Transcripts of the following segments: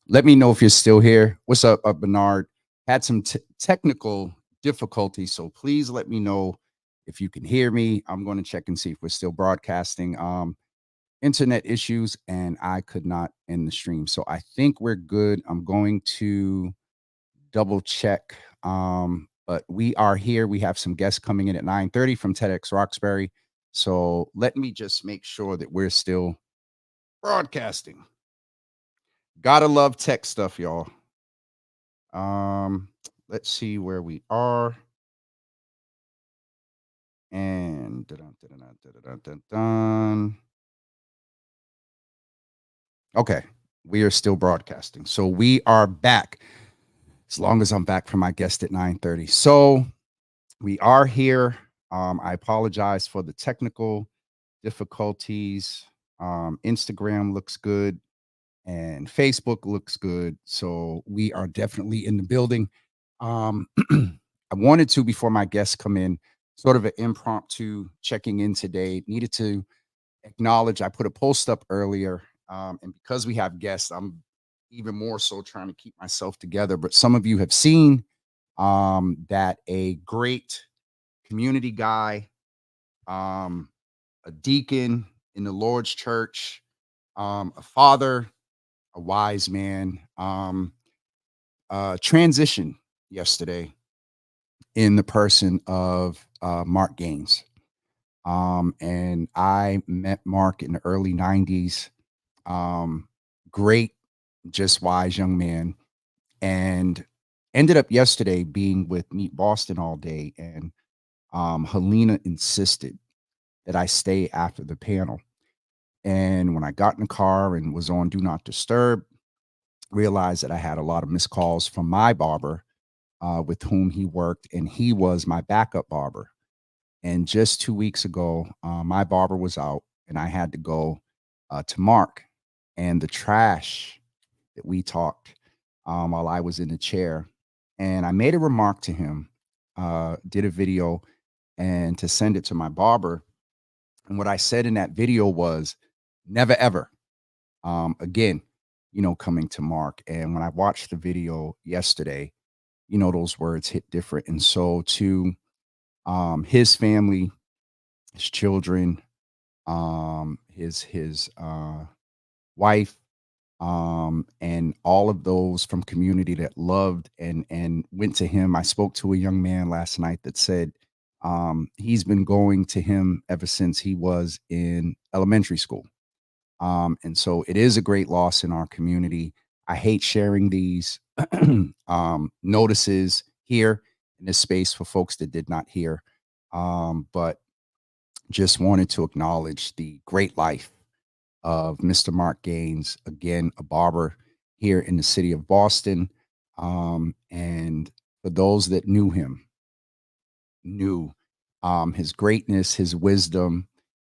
Let me know if you're still here. What's up, Bernard? Had some technical difficulties, so please let me know if you can hear me. I'm going to check and see if we're still broadcasting. Internet issues, and I could not end the stream, so I think we're good. I'm going to double check. But we are here. We have some guests coming in at 9:30 from TEDx Roxbury. So let me just make sure that we're still broadcasting. Gotta love tech stuff, y'all. Um, let's see where we are. And dun, dun, dun, dun, dun, dun, dun. Okay, we are still broadcasting. So we are back. As long as I'm back from my guest at 9:30. So we are here. I apologize for the technical difficulties. Instagram looks good and Facebook looks good. So we are definitely in the building. I wanted to, before my guests come in, sort of an impromptu checking in today. Needed to acknowledge I put a post up earlier. And because we have guests, I'm even more so trying to keep myself together. But some of you have seen that a great community guy, um, a deacon in the Lord's church, a father, a wise man, transition yesterday in the person of Mark Gaines. And I met Mark in the early 90s. Great, just wise young man. And ended up yesterday being with Meet Boston all day. And Helena insisted that I stay after the panel. And when I got in the car and was on Do Not Disturb, realized that I had a lot of missed calls from my barber with whom he worked, and he was my backup barber. And just 2 weeks ago, my barber was out, and I had to go to Mark. And the trash that we talked while I was in the chair, and I made a remark to him, did a video, and to send it to my barber. And what I said in that video was, never ever again, coming to Mark. And when I watched the video yesterday, those words hit different. And so to his family, his children, his wife, and all of those from community that loved and went to him. I spoke to a young man last night that said he's been going to him ever since he was in elementary school. And so it is a great loss in our community. I hate sharing these notices here in this space for folks that did not hear, but just wanted to acknowledge the great life of Mr. Mark Gaines, again, a barber here in the city of Boston. And for those that knew him, knew his greatness, his wisdom.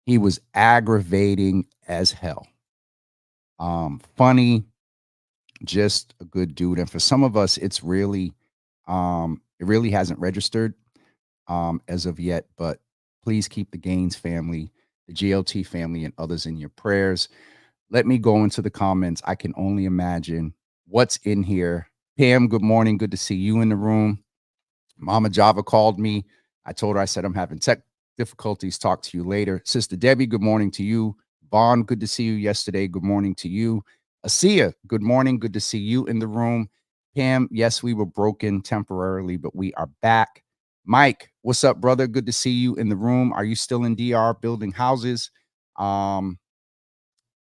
He was aggravating as hell. Funny, just a good dude. And for some of us, it really hasn't registered as of yet. But please keep the Gaines family, the GLT family, and others in your prayers. Let me go into the comments. I can only imagine what's in here. Pam, good morning. Good to see you in the room. Mama Java called me. I told her, I said, I'm having tech difficulties. Talk to you later. Sister Debbie, good morning to you. Vaughn, good to see you yesterday. Good morning to you. Asia, good morning. Good to see you in the room. Pam, yes, we were broken temporarily, but we are back. Mike, what's up, brother? Good to see you in the room. Are you still in DR building houses?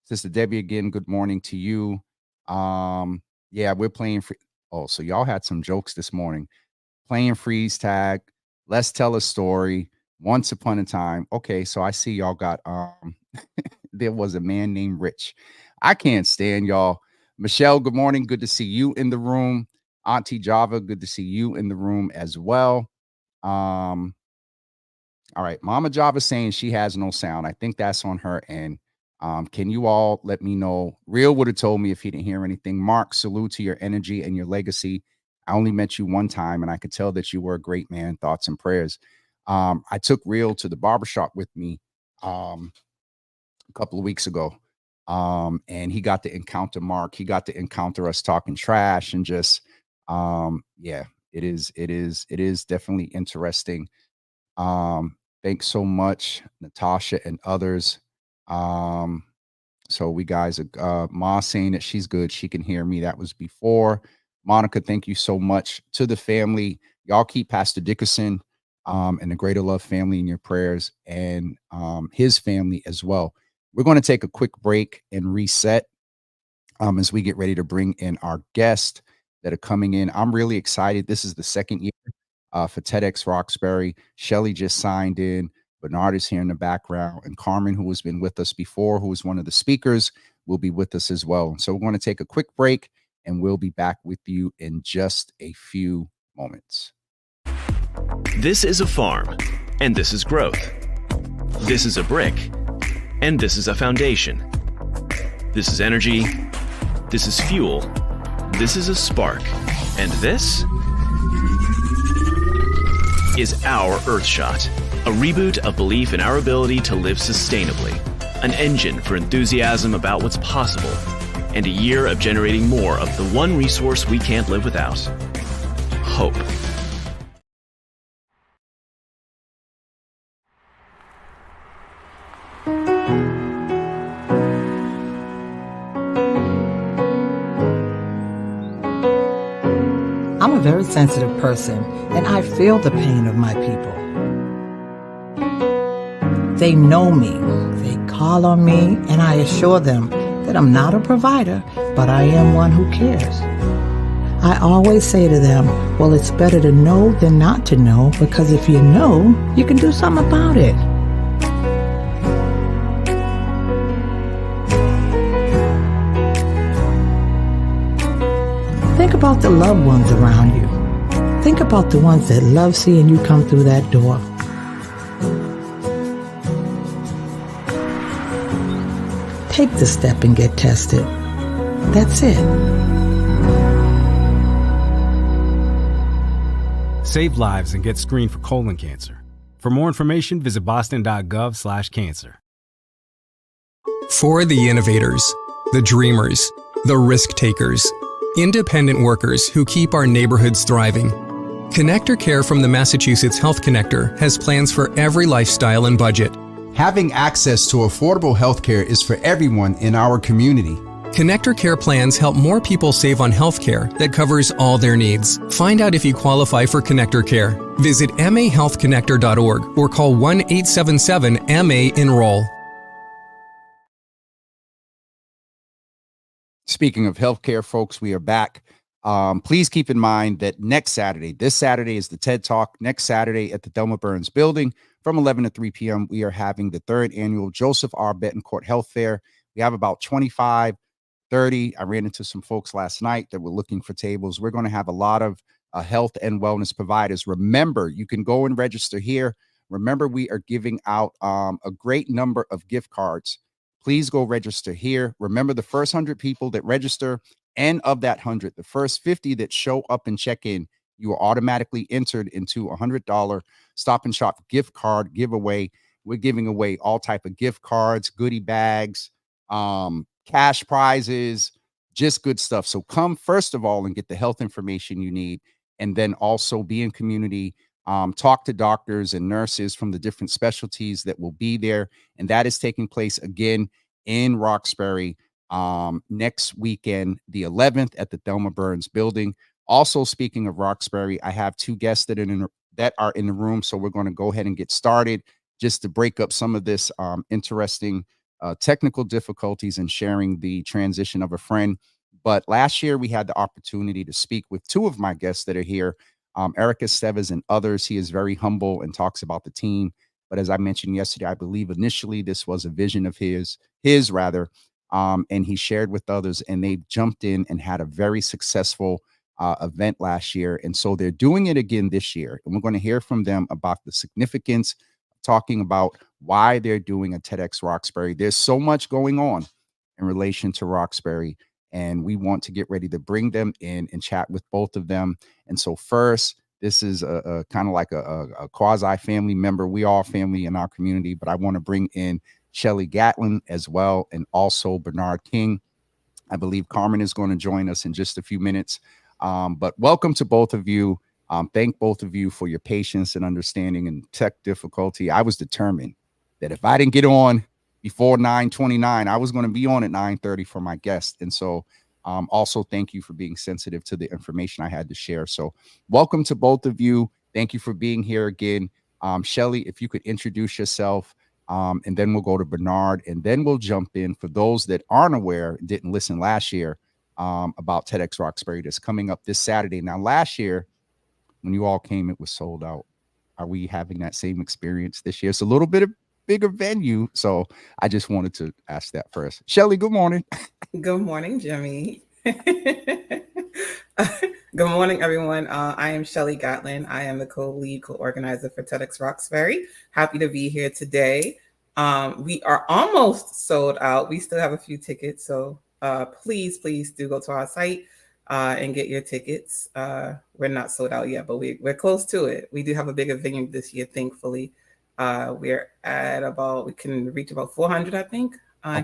Sister Debbie, again, good morning to you. Yeah, we're playing free. Oh, so y'all had some jokes this morning. Playing freeze tag. Let's tell a story. Once upon a time. Okay, so I see y'all got there was a man named Rich. I can't stand y'all. Michelle, good morning. Good to see you in the room. Auntie Java, good to see you in the room as well. All right, Mama Java saying she has no sound. I think that's on her end. Can you all let me know? Real would have told me if he didn't hear anything. Mark, salute to your energy and your legacy. I only met you one time, and I could tell that you were a great man. Thoughts and prayers. I took Real to the barbershop with me a couple of weeks ago, And he got to encounter Mark. He got to encounter us talking trash and just, yeah, it is definitely interesting. Thanks so much, Natasha and others. So we guys, Ma saying that she's good. She can hear me. That was before. Monica, thank you so much to the family. Y'all keep Pastor Dickerson and the Greater Love family in your prayers, and his family as well. We're going to take a quick break and reset as we get ready to bring in our guests that are coming in. I'm really excited. This is the second year for TEDx Roxbury. Shelly just signed in. Bernard is here in the background. And Carmen, who has been with us before, who is one of the speakers, will be with us as well. So we're going to take a quick break, and we'll be back with you in just a few moments. This is a farm, and this is growth. This is a brick, and this is a foundation. This is energy. This is fuel. This is a spark. And this is our Earthshot, a reboot of belief in our ability to live sustainably, an engine for enthusiasm about what's possible, and a year of generating more of the one resource we can't live without: hope. I'm a very sensitive person, and I feel the pain of my people. They know me, they call on me, and I assure them that I'm not a provider, but I am one who cares. I always say to them, well, it's better to know than not to know, because if you know, you can do something about it. Think about the loved ones around you. Think about the ones that love seeing you come through that door. Take the step and get tested. That's it. Save lives and get screened for colon cancer. For more information, visit boston.gov/cancer. For the innovators, the dreamers, the risk takers, independent workers who keep our neighborhoods thriving, Connector Care from the Massachusetts Health Connector has plans for every lifestyle and budget. Having access to affordable healthcare is for everyone in our community. Connector Care plans help more people save on healthcare that covers all their needs. Find out if you qualify for Connector Care. Visit mahealthconnector.org or call 1-877-MA-ENROLL. Speaking of healthcare, folks, we are back. Please keep in mind that this Saturday is the TED Talk. Next Saturday at the Delma Burns Building from 11 to 3 p.m., we are having the 3rd annual Joseph R. Betancourt Health Fair. We have about 25, 30. I ran into some folks last night that were looking for tables. We're going to have a lot of health and wellness providers. Remember, you can go and register here. Remember, we are giving out a great number of gift cards. Please go register here. Remember, the first 100 people that register, and of that 100, the first 50 that show up and check in, you are automatically entered into a $100 Stop and Shop gift card giveaway. We're giving away all type of gift cards, goodie bags, cash prizes, just good stuff. So come first of all and get the health information you need, and then also be in community. Talk to doctors and nurses from the different specialties that will be there. And that is taking place again in Roxbury next weekend, the 11th, at the Delma Burns Building. Also, speaking of Roxbury, I have two guests that are in the room. So we're going to go ahead and get started just to break up some of this interesting technical difficulties and sharing the transition of a friend. But last year we had the opportunity to speak with two of my guests that are here, Erica Steves and others. He is very humble and talks about the team. But as I mentioned yesterday, I believe initially this was a vision of his rather, and he shared with others, and they jumped in and had a very successful event last year. And so they're doing it again this year. And we're going to hear from them about the significance, talking about why they're doing a TEDx Roxbury. There's so much going on in relation to Roxbury, and we want to get ready to bring them in and chat with both of them. And so first, this is a kind of like a quasi family member. We all family in our community, but I want to bring in Shelley Gatlin as well, and also Bernard King. I believe Carmen is going to join us in just a few minutes. But welcome to both of you. Thank both of you for your patience and understanding and tech difficulty. I was determined that if I didn't get on before 9:29, I was going to be on at 9:30 for my guest. And so also thank you for being sensitive to the information I had to share. So welcome to both of you. Thank you for being here again. Shelley, if you could introduce yourself, and then we'll go to Bernard, and then we'll jump in for those that aren't aware, didn't listen last year, about TEDx Roxbury that's coming up this Saturday. Now, last year, when you all came, it was sold out. Are we having that same experience this year? It's a little bit of bigger venue. So I just wanted to ask that first. Shelley, good morning. Good morning, Jimmy. Good morning, everyone. I am Shelley Gatlin. I am the co-lead, co-organizer for TEDx Roxbury. Happy to be here today. We are almost sold out. We still have a few tickets, so please do go to our site and get your tickets. We're not sold out yet, but we're close to it. We do have a bigger venue this year, thankfully. We're at we can reach about 400, I think.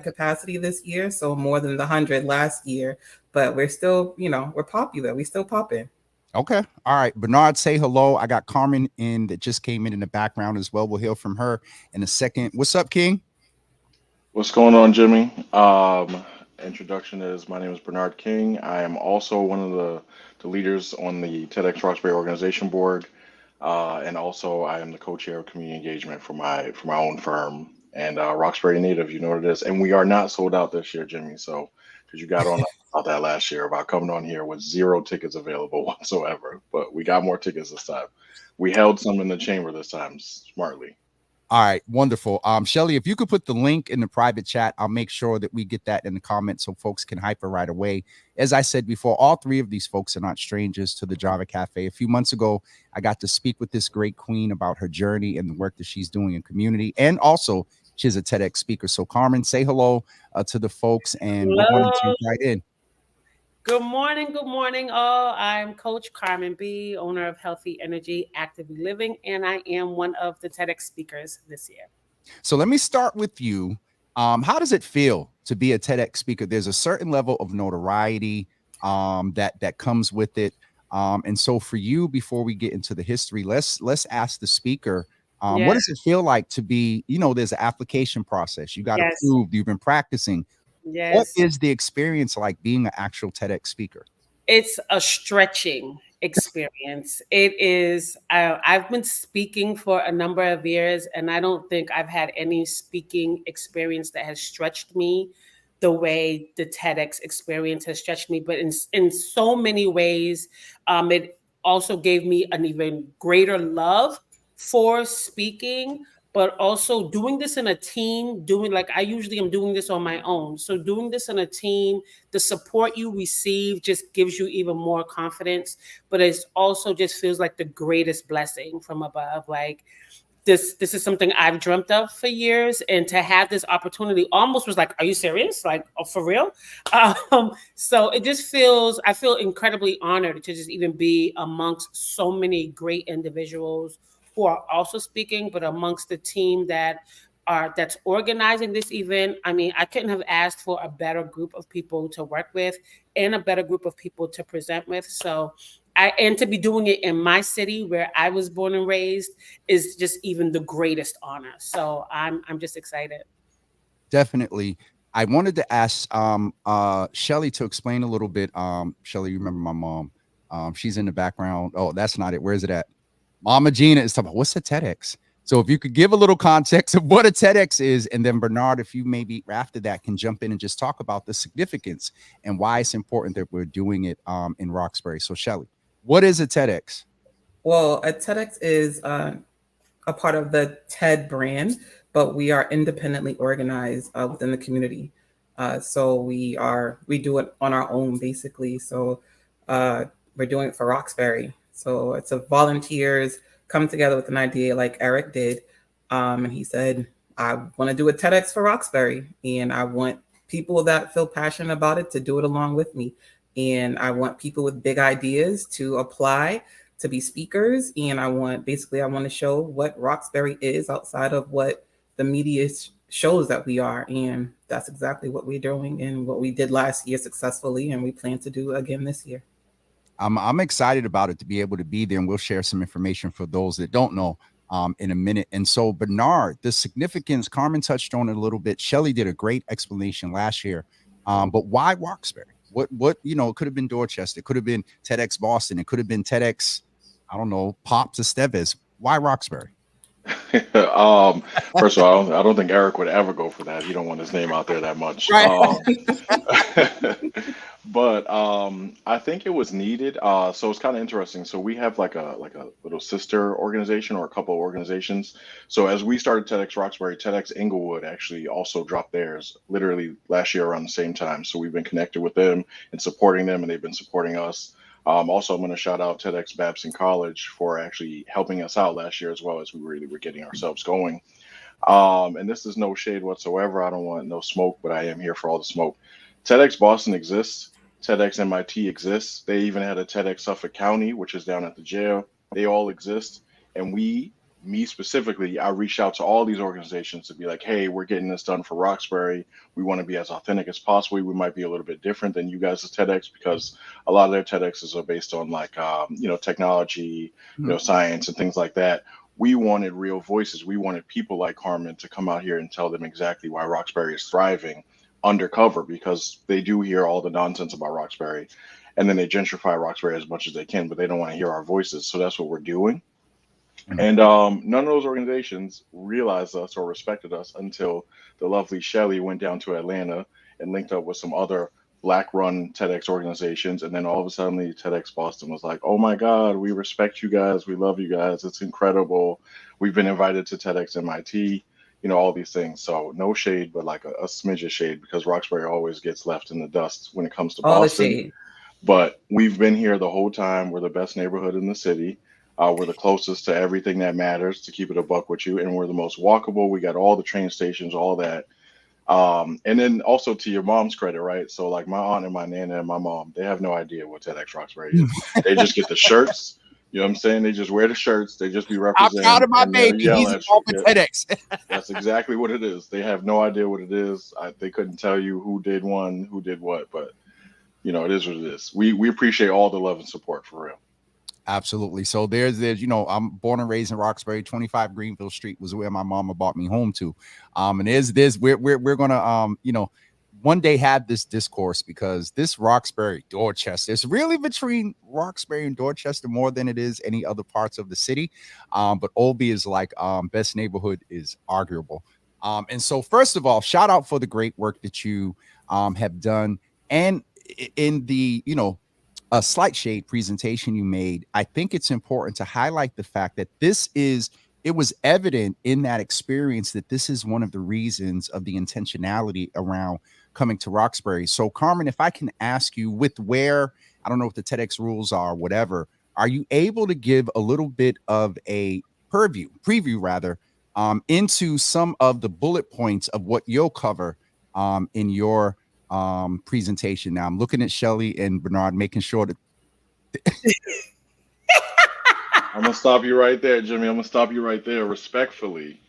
Capacity this year, so more than the 100 last year, but we're still, we're popular. We still popping. Okay. All right. Bernard, say hello. I got Carmen in that just came in the background as well. We'll hear from her in a second. What's up, King? What's going on, Jimmy? Introduction is my name is Bernard King. I am also one of the leaders on the TEDx Roxbury organization board, and also I am the co-chair of community engagement for my own firm and Roxbury Native. You know what it is, and we are not sold out this year, Jimmy. So because you got on about that last year about coming on here with 0 tickets available whatsoever, but we got more tickets this time. We held some in the chamber this time smartly. All right, wonderful. Shelley, if you could put the link in the private chat, I'll make sure that we get that in the comments so folks can hyper right away. As I said before, all 3 of these folks are not strangers to the Java Cafe. A few months ago, I got to speak with this great queen about her journey and the work that she's doing in community, and also she's a TEDx speaker. So Carmen, say hello to the folks, and we're going to jump right in. Good morning, all. I'm Coach Carmen B., owner of Healthy Energy Actively Living, and I am one of the TEDx speakers this year. So let me start with you. How does it feel to be a TEDx speaker? There's a certain level of notoriety that comes with it. And so for you, before we get into the history, let's ask the speaker, what does it feel like to be, there's an application process. You got to prove you've been practicing. Yes. What is the experience like being an actual TEDx speaker? It's a stretching experience. It is. I've been speaking for a number of years, and I don't think I've had any speaking experience that has stretched me the way the TEDx experience has stretched me. But in so many ways, it also gave me an even greater love for speaking, but also doing this in a team, I usually am doing this on my own. So doing this in a team, the support you receive just gives you even more confidence, but it also just feels like the greatest blessing from above. Like this is something I've dreamt of for years, and to have this opportunity almost was like, are you serious? Like, oh, for real? So it just I feel incredibly honored to just even be amongst so many great individuals who are also speaking, but amongst the team that's organizing this event. I mean, I couldn't have asked for a better group of people to work with and a better group of people to present with. So and to be doing it in my city where I was born and raised is just even the greatest honor. So I'm just excited. Definitely. I wanted to ask Shelley to explain a little bit. Shelley, you remember my mom. She's in the background. Oh, that's not it. Where is it at? Mama Gina is talking about what's a TEDx. So if you could give a little context of what a TEDx is, and then Bernard, if you maybe after that can jump in and just talk about the significance and why it's important that we're doing it in Roxbury. So Shelley, what is a TEDx? Well, a TEDx is a part of the TED brand, but we are independently organized within the community. So we do it on our own, basically. So we're doing it for Roxbury. So it's a volunteers come together with an idea like Eric did. And he said, I want to do a TEDx for Roxbury, and I want people that feel passionate about it to do it along with me. And I want people with big ideas to apply to be speakers. And I want to show what Roxbury is outside of what the media shows that we are. And that's exactly what we're doing and what we did last year successfully. And we plan to do again this year. I'm excited about it to be able to be there, and we'll share some information for those that don't know in a minute. And so, Bernard, the significance, Carmen touched on it a little bit. Shelley did a great explanation last year, but why Roxbury? What it could have been Dorchester, it could have been TEDx Boston, it could have been TEDx, I don't know, Pops Esteves. Why Roxbury? First of all, I don't think Eric would ever go for that. You don't want his name out there that much. Right. But I think it was needed. So it's kind of interesting. So we have like a little sister organization or a couple of organizations. So as we started TEDx Roxbury, TEDx Inglewood actually also dropped theirs literally last year around the same time. So we've been connected with them and supporting them, and they've been supporting us. Also, I'm going to shout out TEDx Babson College for actually helping us out last year as well, as we really were getting ourselves going. And this is no shade whatsoever. I don't want no smoke, but I am here for all the smoke. TEDx Boston exists. TEDx MIT exists. They even had a TEDx Suffolk County, which is down at the jail. They all exist. And me specifically, I reached out to all these organizations to be like, hey, we're getting this done for Roxbury. We want to be as authentic as possible. We might be a little bit different than you guys' TEDx, because a lot of their TEDx's are based on like, technology, science and things like that. We wanted real voices. We wanted people like Carmen to come out here and tell them exactly why Roxbury is thriving undercover, because they do hear all the nonsense about Roxbury, and then they gentrify Roxbury as much as they can, but they don't want to hear our voices. So that's what we're doing. And none of those organizations realized us or respected us until the lovely Shelley went down to Atlanta and linked up with some other Black-run TEDx organizations. And then all of a sudden, TEDx Boston was like, oh my God, we respect you guys. We love you guys. It's incredible. We've been invited to TEDx MIT, all these things. So no shade, but like a smidge of shade, because Roxbury always gets left in the dust when it comes to All Boston. the shade. But we've been here the whole time. We're the best neighborhood in the city. We're the closest to everything that matters, to keep it a buck with you. And we're the most walkable. We got all the train stations, all that. And then also, to your mom's credit, right? So like my aunt and my nana and my mom, they have no idea what TEDx Roxbury is. They just get the shirts. You know what I'm saying? They just wear the shirts. They just be representing. I'm proud of my baby. He's involved with TEDx. That's exactly what it is. They have no idea what it is. They couldn't tell you who did one, who did what, but it is what it is. We appreciate all the love and support, for real. Absolutely. So there's I'm born and raised in Roxbury. 25 Greenville Street was where my mama brought me home to. And we're gonna one day have this discourse, because this Roxbury, Dorchester, it's really between Roxbury and Dorchester more than it is any other parts of the city. But Olby is like best neighborhood is arguable. And so first of all, shout out for the great work that you have done. And in the a slight shade presentation you made, I think it's important to highlight the fact that it was evident in that experience that this is one of the reasons of the intentionality around coming to Roxbury. So Carmen, if I can ask you, I don't know what the TEDx rules are, whatever, are you able to give a little bit of a preview rather, into some of the bullet points of what you'll cover in your presentation? Now I'm looking at Shelley and Bernard, making sure that I'm gonna stop you right there, Jimmy. I'm gonna stop you right there. Respectfully.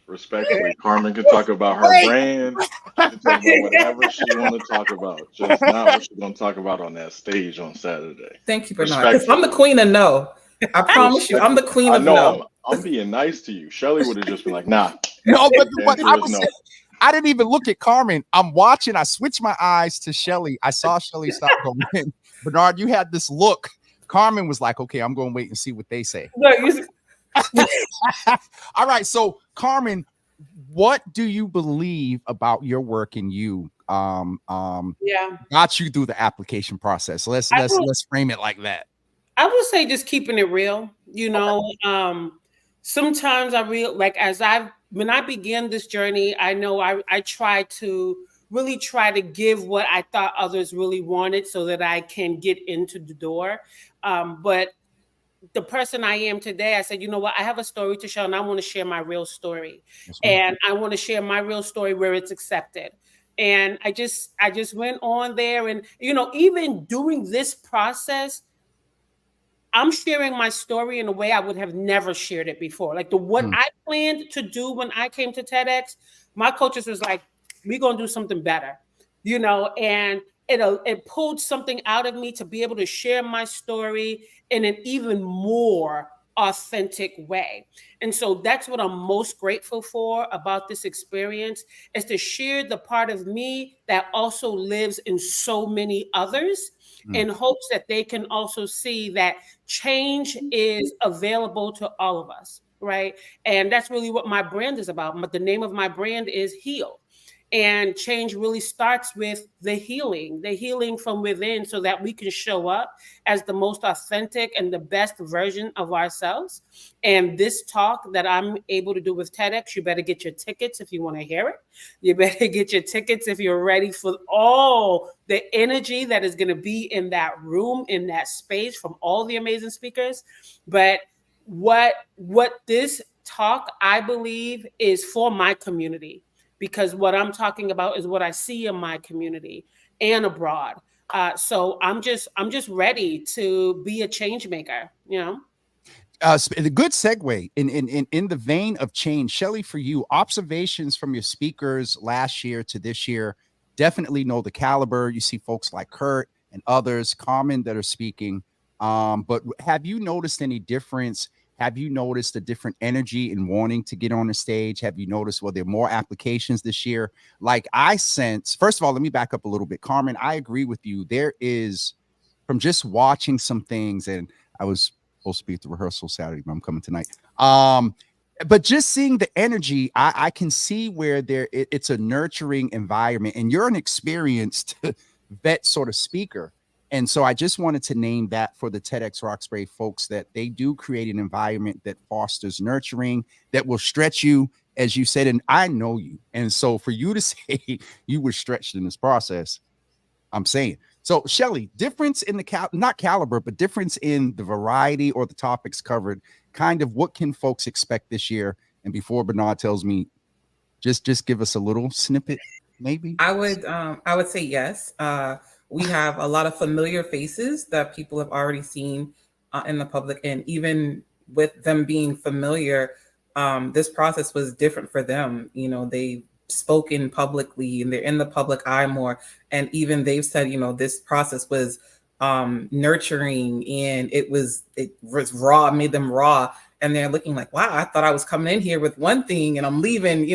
Carmen can talk about her brand. She can talk about whatever she want to talk about. Just not what she's gonna talk about on that stage on Saturday. Thank you, Bernard. Because I'm the queen of no. I promise you, I'm the queen of no. I'm being nice to you. Shelley would have just been like, nah. No, but I didn't even look at Carmen. I'm watching. I switched my eyes to Shelley. I saw Shelley stop going. Bernard, you had this look. Carmen was like, okay, I'm going to wait and see what they say. All right. So Carmen, what do you believe about your work and you got you through the application process? Let's frame it like that. I would say just keeping it real. Sometimes when I began this journey, I know I tried to really try to give what I thought others really wanted so that I can get into the door. But the person I am today, I said, you know what, I have a story to share and I want to share my real story. And I want to share my real story where it's accepted. And I just went on there and, even during this process, I'm sharing my story in a way I would have never shared it before. Like what I planned to do when I came to TEDx, my coaches was like, we're going to do something better, and it pulled something out of me to be able to share my story in an even more authentic way. And so that's what I'm most grateful for about this experience, is to share the part of me that also lives in so many others, in hopes that they can also see that change is available to all of us, right? And that's really what my brand is about. But the name of my brand is Heal. And change really starts with the healing from within, so that we can show up as the most authentic and the best version of ourselves. And this talk that I'm able to do with TEDx, you better get your tickets if you want to hear it. You better get your tickets if you're ready for all the energy that is going to be in that room, in that space, from all the amazing speakers. But what this talk, I believe, is for my community, because what I'm talking about is what I see in my community and abroad. So I'm just ready to be a change maker. The good segue in the vein of change, Shelley, for you, observations from your speakers last year to this year definitely know the caliber. You see folks like Kurt and others, Carmen, that are speaking. But have you noticed any difference? Have you noticed a different energy in wanting to get on the stage? Have you noticed, well, there are more applications this year? Like I sense, first of all, let me back up a little bit. Carmen, I agree with you. There is, from just watching some things, and I was supposed to be at the rehearsal Saturday, but I'm coming tonight. But just seeing the energy, I can see where it's a nurturing environment, and you're an experienced vet sort of speaker. And so I just wanted to name that for the TEDx Roxbury folks, that they do create an environment that fosters nurturing, that will stretch you, as you said, and I know you. And so for you to say you were stretched in this process, I'm saying. So, Shelley, difference in the not caliber, but difference in the variety or the topics covered. Kind of what can folks expect this year? And before Bernard tells me, just give us a little snippet, maybe. I would say yes. We have a lot of familiar faces that people have already seen in the public, and even with them being familiar, this process was different for them. They spoken publicly and they're in the public eye more, and even they've said, this process was nurturing, and it was raw, made them raw, and they're looking like, wow, I thought I was coming in here with one thing and I'm leaving,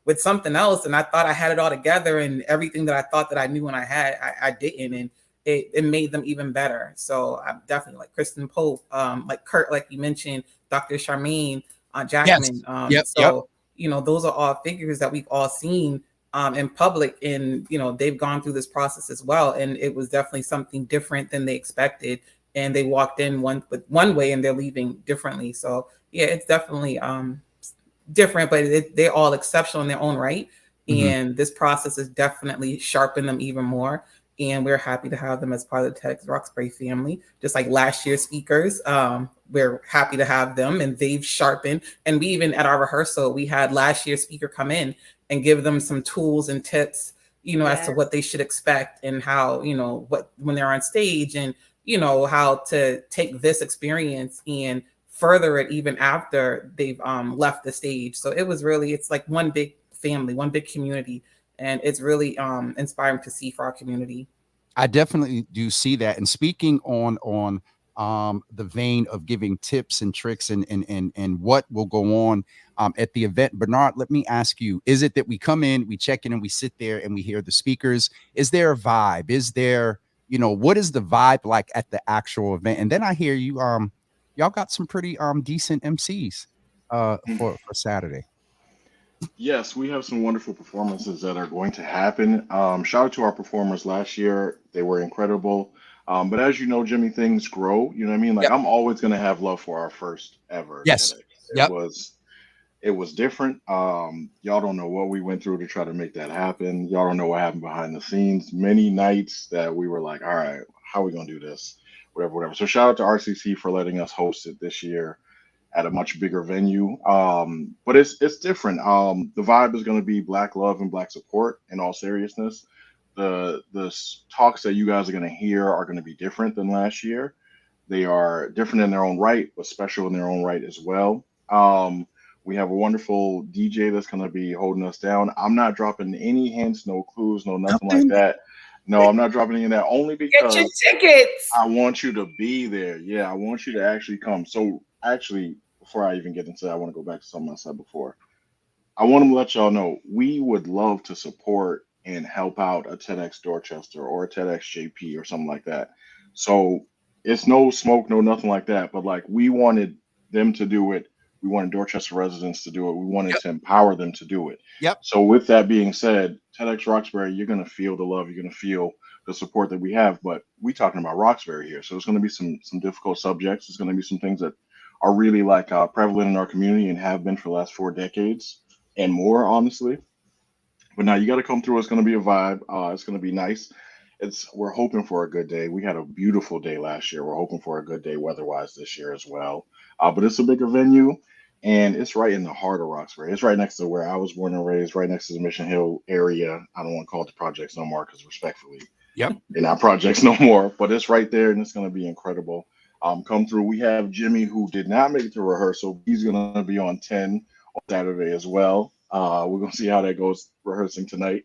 with something else, and I thought I had it all together, and everything that I thought that I knew when I didn't, and it made them even better. So I'm definitely like Kristen Pope, like Kurt, like you mentioned, Dr. Charmaine, Jackman. Yes. Those are all figures that we've all seen in public, and they've gone through this process as well, and it was definitely something different than they expected, and they walked in one way and they're leaving differently. So yeah, it's definitely different, but they're all exceptional in their own right. And this process has definitely sharpened them even more. And we're happy to have them as part of the TEDx Roxbury family. Just like last year's speakers, we're happy to have them, and they've sharpened. And we even at our rehearsal, we had last year's speaker come in and give them some tools and tips, as to what they should expect, and how, when they're on stage, and, how to take this experience and further it even after they've left the stage. So it's like one big family, one big community, and it's really inspiring to see for our community. I definitely do see that. And speaking on the vein of giving tips and tricks and what will go on at the event, Bernard, let me ask you, is it that we come in, we check in, and we sit there and we hear the speakers? Is there a vibe? Is there, what is the vibe like at the actual event? And then I hear you, y'all got some pretty decent MCs for Saturday. Yes, we have some wonderful performances that are going to happen. Shout out to our performers last year. They were incredible. But as you know, Jimmy, things grow. You know what I mean? Like, I'm always going to have love for our first ever. Yes. TEDx. It was different. Y'all don't know what we went through to try to make that happen. Y'all don't know what happened behind the scenes. Many nights that we were like, all right, how are we going to do this? Whatever. So shout out to RCC for letting us host it this year at a much bigger venue. But it's different. The vibe is going to be Black love and Black support, in all seriousness. The talks that you guys are going to hear are going to be different than last year. They are different in their own right, but special in their own right as well. We have a wonderful DJ that's going to be holding us down. I'm not dropping any hints, no clues, no nothing like that. No, I'm not dropping any of that, only Get your because tickets. I want you to be there. Yeah, I want you to actually come. So actually, before I even get into that, I want to go back to something I said before. I want to let y'all know we would love to support and help out a TEDx Dorchester or a TEDx JP or something like that. So it's no smoke, no nothing like that. But like we wanted them to do it. We wanted Dorchester residents to do it. We wanted to empower them to do it. Yep. So with that being said, TEDx Roxbury, you're gonna feel the love. You're gonna feel the support that we have. But we talking about Roxbury here, so it's gonna be some difficult subjects. It's gonna be some things that are really like prevalent in our community and have been for the last 4 decades and more, honestly. But now you got to come through. It's going to be a vibe. It's going to be nice. We're hoping for a good day. We had a beautiful day last year. We're hoping for a good day weather-wise this year as well. But it's a bigger venue, and it's right in the heart of Roxbury. It's right next to where I was born and raised, right next to the Mission Hill area. I don't want to call it the projects no more because respectfully, Yep. they're not projects no more. But it's right there, and it's going to be incredible. Come through. We have Jimmy, who did not make it to rehearsal. He's going to be on 10 on Saturday as well. We're gonna see how that goes rehearsing tonight.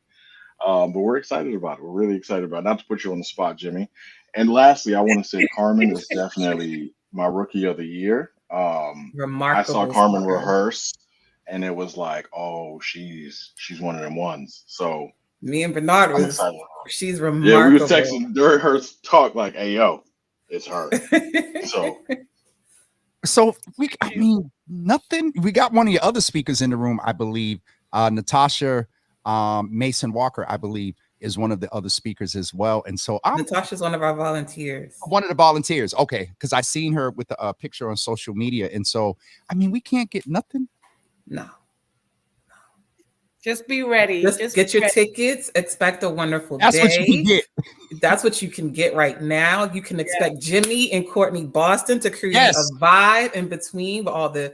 But we're excited about it. We're really excited about it. Not to put you on the spot, Jimmy. And lastly, I want to say Carmen is definitely my rookie of the year. I saw Remarkable Carmen speaker. rehearse, and it was like, oh, she's one of them ones. So Me and Bernard I'm was. excited. She's Yeah, we remarkable. was texting during her talk, like, hey yo, it's her. So I mean, nothing. We got one of your other speakers in the room, I believe. Natasha Mason Walker, I believe, is one of the other speakers as well. And so Natasha's one of our volunteers. One of the volunteers. Okay, because I seen her with the picture on social media. And so, I mean, we can't get nothing. No. Just be ready. Just get your tickets. Expect a wonderful day. That's what you can get. That's what you can get right now. You can expect Jimmy and Courtney Boston to create a vibe in between with all the,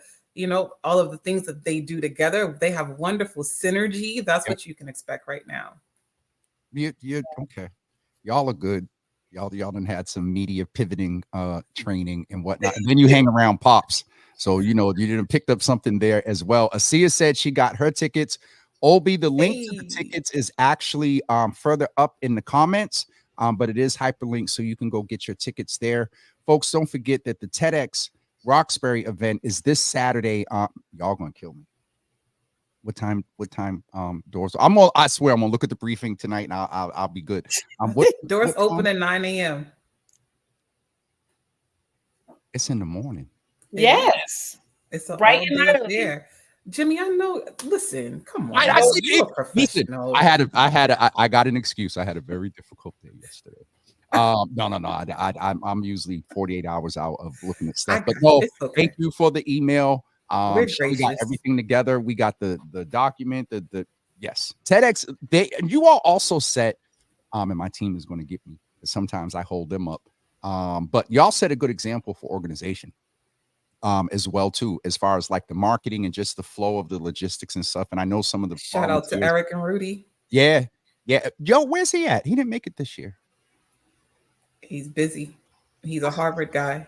all of the things that they do together. They have wonderful synergy. That's what you can expect right now. You okay. Y'all are good. Y'all done had some media pivoting training and whatnot. And then you hang around Pops. So, you didn't picked up something there as well. Asia said she got her tickets. Obi, the link to the tickets is actually further up in the comments, but it is hyperlinked, so you can go get your tickets there. Folks, don't forget that the TEDx Roxbury event is this Saturday. Y'all gonna kill me. What time? Doors? I swear I'm gonna look at the briefing tonight, and I'll be good. Doors open at 9 a.m. It's in the morning. Yes, it's bright and early. There. Jimmy, I know. Listen, come on. I got an excuse. I had a very difficult day yesterday. No. I'm usually 48 hours out of looking at stuff. But no, thank you for the email. We got everything together. We got the document. Yes, TEDx. You all also set. And my team is going to get me. Sometimes I hold them up. But y'all set a good example for organization. As well too, as far as like the marketing and just the flow of the logistics and stuff. And I know some of the shout out to Eric and Rudy. Yeah. Yo, where's he at? He didn't make it this year. He's busy. He's a Harvard guy.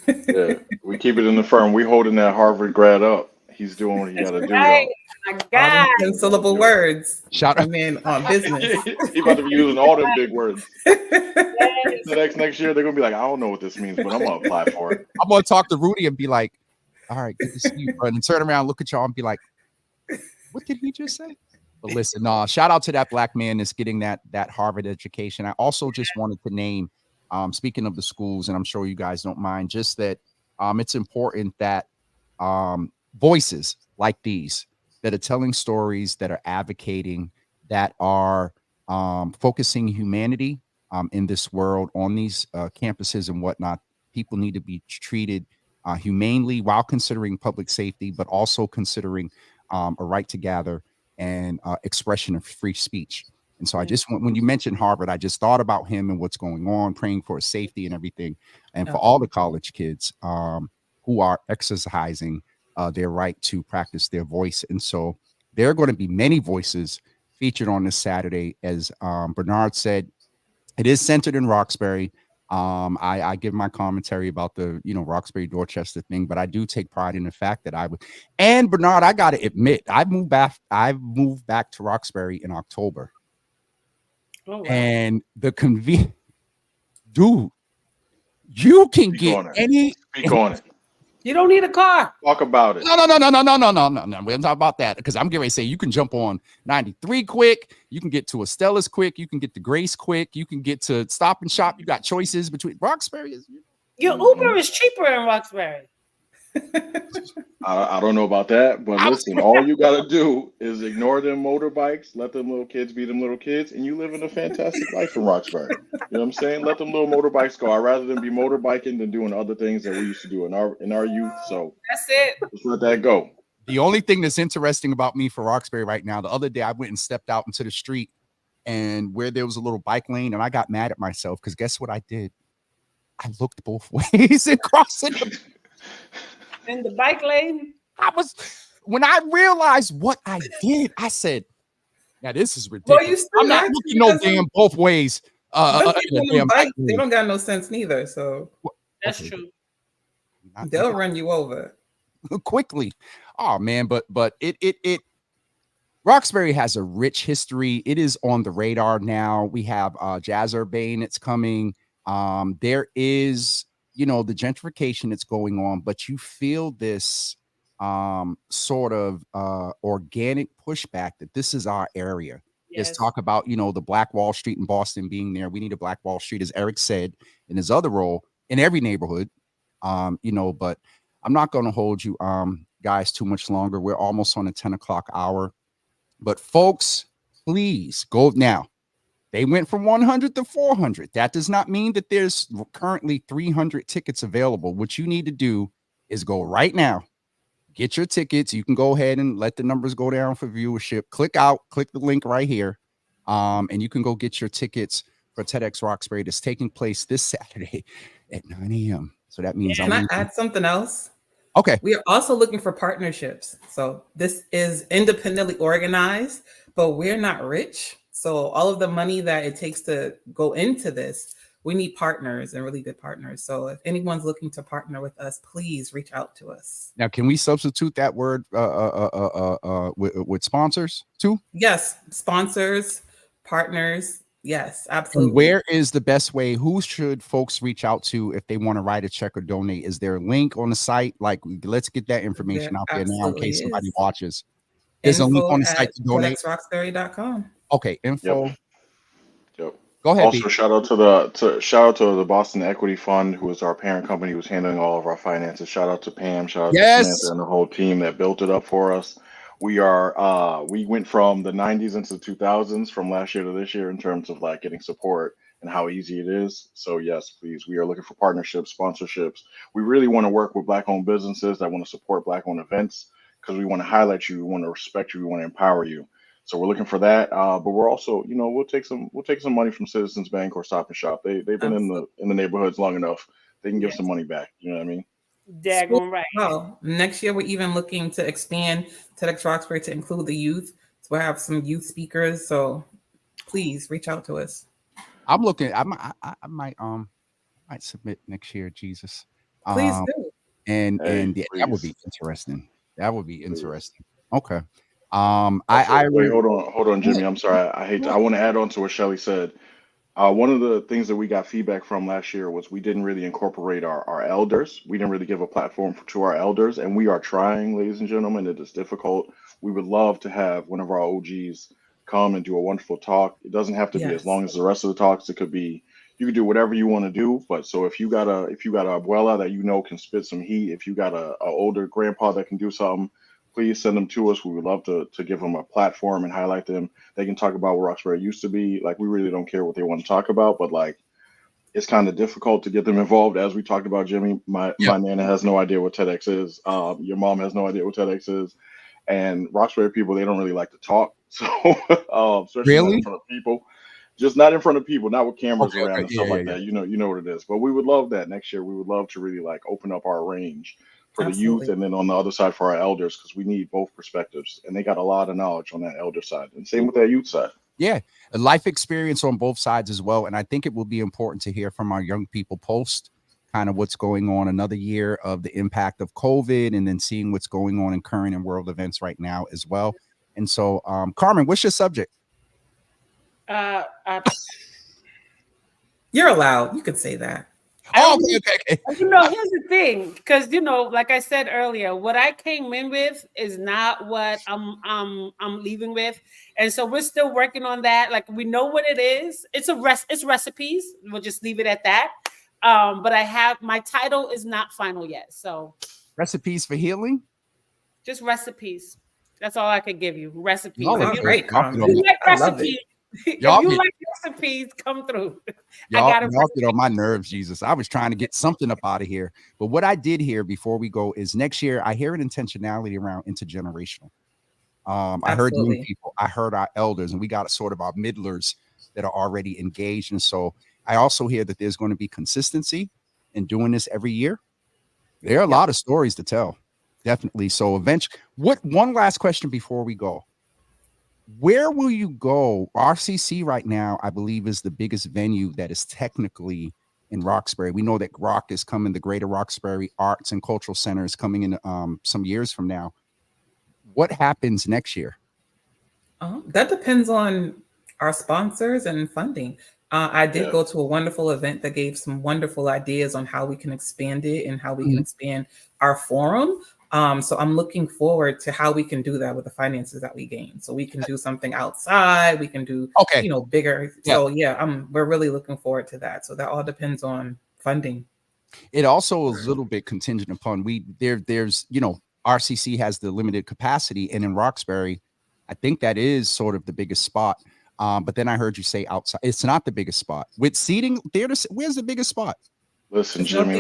Yeah, we keep it in the firm. We holding that Harvard grad up. He's doing what he got to do. Though. My God. 10-syllable words. Shout out, man, on business. He about to be using all them big words. The next year they're gonna be like, I don't know what this means, but I'm gonna apply for it. I'm gonna talk to Rudy and be like, all right, good to see you, bro. And turn around, look at y'all, and be like, what did he just say? But listen, shout out to that black man that's getting that Harvard education. I also just wanted to name, speaking of the schools, and I'm sure you guys don't mind, just that it's important that voices like these that are telling stories, that are advocating, that are focusing humanity in this world on these campuses and whatnot. People need to be treated humanely while considering public safety, but also considering a right to gather and expression of free speech. And so I just, when you mentioned Harvard, I just thought about him and what's going on, praying for his safety and everything. And for all the college kids who are exercising their right to practice their voice. And so there are going to be many voices featured on this Saturday. As Bernard said, it is centered in Roxbury. I give my commentary about the, Roxbury Dorchester thing, but I do take pride in the fact that I would. And Bernard, I got to admit, I've moved back to Roxbury in October, Oh, wow. and the dude, you can Speak get on it. any. Speak on it. You don't need a car. Talk about it. No. We don't talk about that because I'm getting ready to say you can jump on 93 quick. You can get to Estella's quick. You can get to Grace quick. You can get to Stop and Shop. You got choices between Roxbury. Your Uber is cheaper in Roxbury. I don't know about that, but I listen, all you got to do is ignore them motorbikes, let them little kids be them little kids, and you live in a fantastic life in Roxbury. You know what I'm saying? Let them little motorbikes go. I'd rather them be motorbiking than doing other things that we used to do in our youth. So That's it. just let that go. The only thing that's interesting about me for Roxbury right now, the other day I went and stepped out into the street and where there was a little bike lane, and I got mad at myself because guess what I did? I looked both ways and crossed it. In the bike lane. When I realized what I did, I said, "Now this is ridiculous. Well, I'm not looking no damn both ways." They don't got no sense neither, so That's true. They'll run you over quickly. Oh man, but it Roxbury has a rich history. It is on the radar now. We have Jazz Urbane. It's coming. There is, the gentrification that's going on, but you feel this sort of organic pushback that this is our area. Yes. There's talk about, the Black Wall Street in Boston being there. We need a Black Wall Street, as Eric said in his other role, in every neighborhood. But I'm not going to hold you guys too much longer. We're almost on the 10 o'clock hour. But folks, please go now. They went from 100 to 400. That does not mean that there's currently 300 tickets available. What you need to do is go right now, get your tickets. You can go ahead and let the numbers go down for viewership. Click the link right here. And you can go get your tickets for TEDx Roxbury that's taking place this Saturday at 9 a.m. So that means Can I add something else? Okay. We are also looking for partnerships. So this is independently organized, but we're not rich. So all of the money that it takes to go into this, we need partners and really good partners. So if anyone's looking to partner with us, please reach out to us. Now, can we substitute that word with sponsors too? Yes, sponsors, partners. Yes, absolutely. And where is the best way? Who should folks reach out to if they want to write a check or donate? Is there a link on the site? Like, let's get that information out there now in case somebody watches. There's a link on the site to donate. TEDxRoxbury.com. Okay, info. Yep. Go ahead. Also, shout out to the Boston Equity Fund, who is our parent company, who's handling all of our finances. Shout out to Pam. Shout out to Samantha and the whole team that built it up for us. We went from the 90s into the 2000s from last year to this year in terms of like getting support and how easy it is. So yes, please, we are looking for partnerships, sponsorships. We really want to work with Black-owned businesses that want to support Black-owned events because we want to highlight you, we want to respect you, we want to empower you. So we're looking for that. But we're also, we'll take some money from Citizens Bank or Stop and Shop. They've been in the neighborhoods long enough. They can give some money back. You know what I mean? Daggone right. Well, next year we're even looking to expand TEDx Roxbury to include the youth. So we'll have some youth speakers. So please reach out to us. I'm looking. I might submit next year. Jesus, please do. And that would be interesting. That would be interesting. Okay. Wait, hold on, Jimmy. I'm sorry. I want to add on to what Shelly said. One of the things that we got feedback from last year was we didn't really incorporate our elders. We didn't really give a platform to our elders, and we are trying, ladies and gentlemen. It is difficult. We would love to have one of our OGs come and do a wonderful talk. It doesn't have to be as long as the rest of the talks. It could be, you can do whatever you want to do. But so if you got a abuela that can spit some heat, if you got a older grandpa that can do something, please send them to us. We would love to give them a platform and highlight them. They can talk about what Roxbury used to be. Like, we really don't care what they want to talk about, but like, it's kind of difficult to get them involved. As we talked about, Jimmy, my nana has no idea what TEDx is. Your mom has no idea what TEDx is. And Roxbury people, they don't really like to talk. So, especially not in front of people. Just not in front of people, not with cameras around and stuff like that. You know what it is. But we would love that next year. We would love to really like open up our range for the youth, and then on the other side for our elders, because we need both perspectives, and they got a lot of knowledge on that elder side, and same with that youth side. Yeah, a life experience on both sides as well. And I think it will be important to hear from our young people post kind of what's going on, another year of the impact of COVID, and then seeing what's going on in current and world events right now as well. And so, Carmen, what's your subject? Uh, uh, You're allowed. You could say that. Oh, okay. You know, here's the thing, because you know, like I said earlier, what I came in with is not what I'm leaving with, and so we're still working on that. Like we know what it is. It's recipes. We'll just leave it at that. But I have my title is not final yet, so Recipes for healing. just recipes. That's all I could give you. Recipes. Y'all All If you, right, y'all Carmen. if you like I love recipes, it. if Y'all you get- like recipes, come through. I Y'all, got a y'all get on my nerves, Jesus. I was trying to get something up out of here. But what I did here before we go is next year, I hear an intentionality around intergenerational. I heard young Absolutely. people, I heard our elders, and we got sort of our middlers that are already engaged. And so I also hear that there's going to be consistency in doing this every year. There are a lot of stories to tell. Definitely. So eventually, one last question before we go. Where will you go? RCC right now, I believe, is the biggest venue that is technically in Roxbury. We know that Rock is coming, the Greater Roxbury Arts and Cultural Center is coming in some years from now. What happens next year? That depends on our sponsors and funding. I did go to a wonderful event that gave some wonderful ideas on how we can expand it and how we can expand our forum. So I'm looking forward to how we can do that with the finances that we gain. So we can do something outside. We can do, bigger. Yeah. So we're really looking forward to that. So that all depends on funding. It also is a little bit contingent upon there's RCC has the limited capacity, and in Roxbury, I think that is sort of the biggest spot. But then I heard you say outside, it's not the biggest spot with seating. Where's the biggest spot? Listen, Jimmy.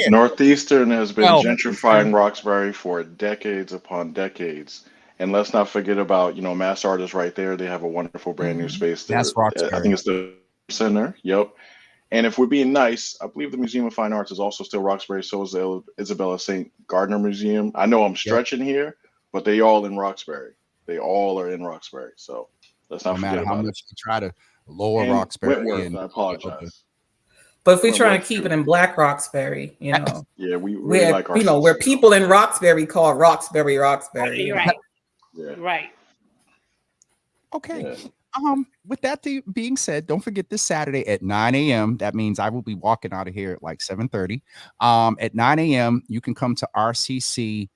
Northeastern has been gentrifying Roxbury for decades upon decades. And let's not forget about, Mass Artists right there. They have a wonderful brand new space there. That's Roxbury. I think it's the center. Yep. And if we're being nice, I believe the Museum of Fine Arts is also still Roxbury. So is the Isabella St. Gardner Museum. I know I'm stretching here, but they all in Roxbury. They all are in Roxbury. So let's not forget about how much you try to lower Roxbury. Whitworth, I apologize. But if we're trying to keep it in Black Roxbury, yeah, we really like our where people in Roxbury call Roxbury. Right. Yeah. Right. Okay. Yeah. With that being said, don't forget this Saturday at 9 a.m. That means I will be walking out of here at like 7:30. At 9 a.m., you can come to RCC.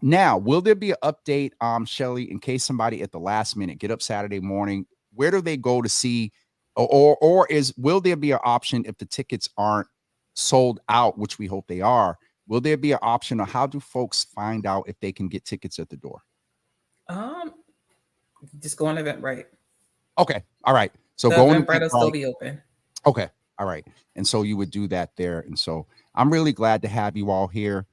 Now, will there be an update, Shelly, in case somebody at the last minute get up Saturday morning? Where do they go to see, or will there be an option if the tickets aren't sold out, which we hope they are? Will there be an option, or how do folks find out if they can get tickets at the door? Just go on Eventbrite. Okay. All right. So Eventbrite will still be open. Okay. All right. And so you would do that there. And so I'm really glad to have you all here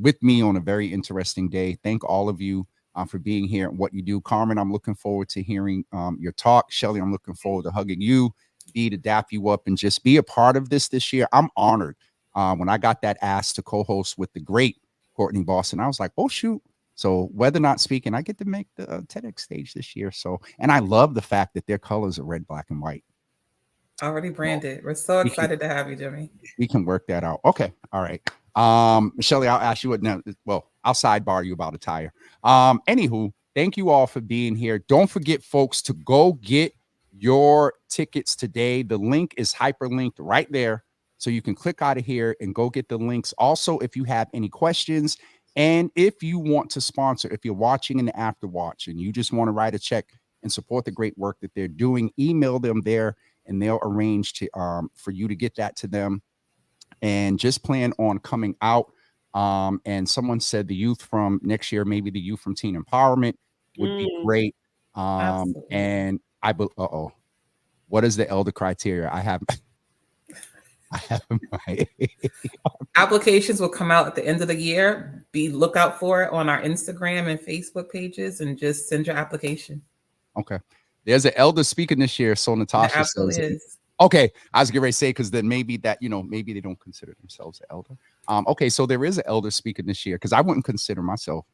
with me on a very interesting day. Thank all of you for being here and what you do. Carmen, I'm looking forward to hearing your talk. Shelly, I'm looking forward to hugging you, B, to dap you up and just be a part of this year. I'm honored. When I got that asked to co-host with the great Courtney Boston, I was like, oh, shoot. So whether or not speaking, I get to make the TEDx stage this year. So, and I love the fact that their colors are red, black, and white. Already branded. We're so excited to have you, Jimmy. We can work that out. Okay. All right. Shelly, I'll ask you what now. Well, I'll sidebar you about attire. Anywho, thank you all for being here. Don't forget, folks, to go get your tickets today. The link is hyperlinked right there. So you can click out of here and go get the links. Also, if you have any questions, and if you want to sponsor, if you're watching in the after watch and you just want to write a check and support the great work that they're doing, email them there and they'll arrange to for you to get that to them. And just plan on coming out. And someone said the youth from next year, maybe the youth from Teen Empowerment would be great. And what is the elder criteria? I have my applications will come out at the end of the year. Look out for it on our Instagram and Facebook pages, and just send your application. Okay. There's an elder speaking this year, so Natasha absolutely says. Is. Okay, I was getting ready to say, because then maybe that, maybe they don't consider themselves an elder. Okay, so there is an elder speaking this year, because I wouldn't consider myself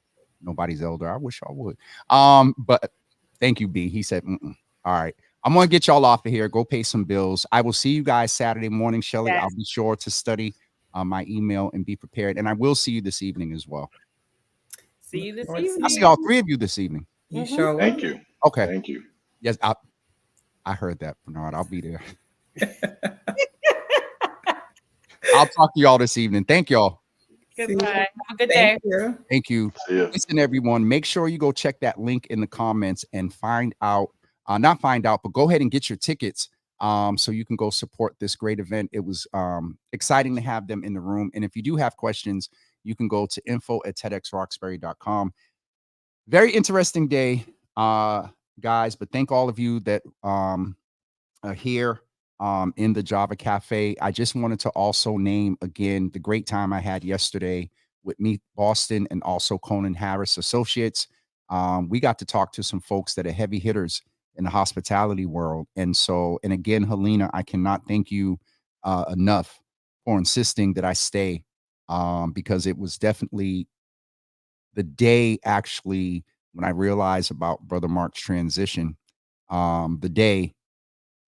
nobody's elder. I wish I would. But thank you, B. He said, all All right. I'm going to get y'all off of here. Go pay some bills. I will see you guys Saturday morning, Shelly. Yes. I'll be sure to study my email and be prepared. And I will see you this evening as well. See you this Look forward to evening. I'll see all three of you this evening. You sure will. Thank you. Okay. Thank you. Yes, I heard that, Bernard. I'll be there. I'll talk to y'all this evening. Thank y'all. Goodbye. Have a good day. Thank you. Thank you. See ya. Listen, everyone, make sure you go check that link in the comments and find out, not find out, but go ahead and get your tickets so you can go support this great event. It was exciting to have them in the room. And if you do have questions, you can go to info@TEDxRoxbury.com. Very interesting day, guys, but thank all of you that are here in the Java Cafe. I just wanted to also name again the great time I had yesterday with Meet Boston and also Conan Harris Associates. We got to talk to some folks that are heavy hitters in the hospitality world. And again, Helena, I cannot thank you enough for insisting that I stay because it was definitely the day actually when I realized about Brother Mark's transition, the day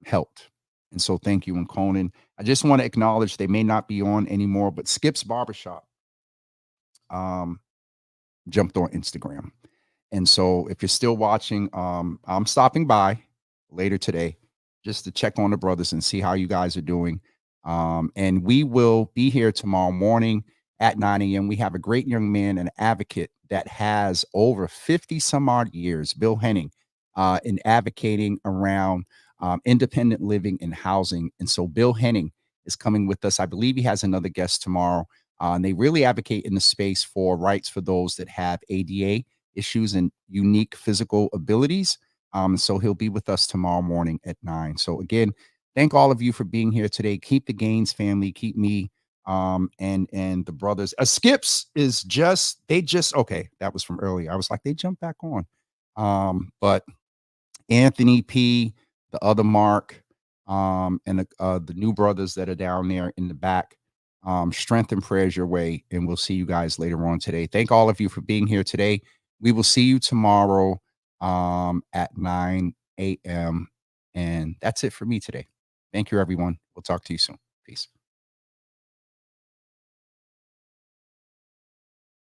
helped. And so thank you. And Conan, I just want to acknowledge they may not be on anymore, but Skip's Barbershop jumped on Instagram. And so if you're still watching, I'm stopping by later today just to check on the brothers and see how you guys are doing. And we will be here tomorrow morning at 9 a.m. We have a great young man, an advocate that has over 50 some odd years, Bill Henning, in advocating around independent living and housing. And so Bill Henning is coming with us. I believe he has another guest tomorrow. And they really advocate in the space for rights for those that have ADA issues and unique physical abilities. So he'll be with us tomorrow morning at 9. So again, thank all of you for being here today. Keep the Gaines family, keep me and the brothers. Skips is okay. That was from earlier. I was like, they jumped back on. But Anthony P, the other Mark, and the new brothers that are down there in the back. Strength and prayers your way, and we'll see you guys later on today. Thank all of you for being here today. We will see you tomorrow at 9 a.m. And that's it for me today. Thank you, everyone. We'll talk to you soon. Peace.